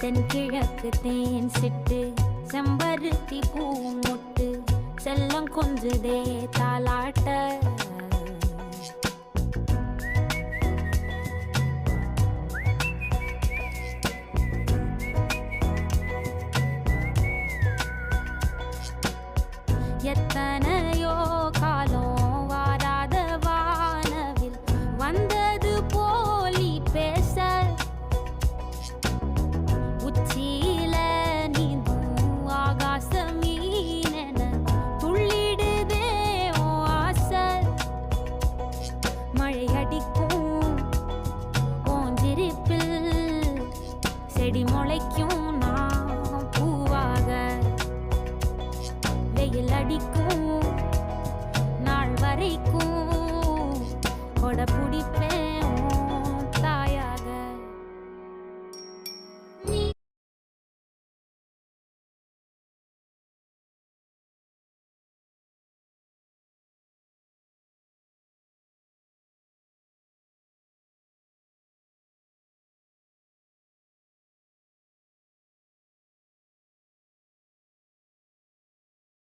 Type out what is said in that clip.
தென்கிழக்கு தேன் சிட்டு செம்பருத்தி பூ முட்டு செல்லம் கொஞ்சுதே தாலாட்ட எத்தனையோ காலம் வாராத வானவில் வந்தது போலி பேச உச்சியில நீந்தும் ஆகாச மீனென துள்ளிடுதே ஓ ஆசை மழை அடிக்கும் ஓஞ்சிருப்பில் செடி முளைக்கும் நான் பூவாக வெயில் அடிக்கும் நாள் வரைக்கும் கொடை பிடிப்பேன்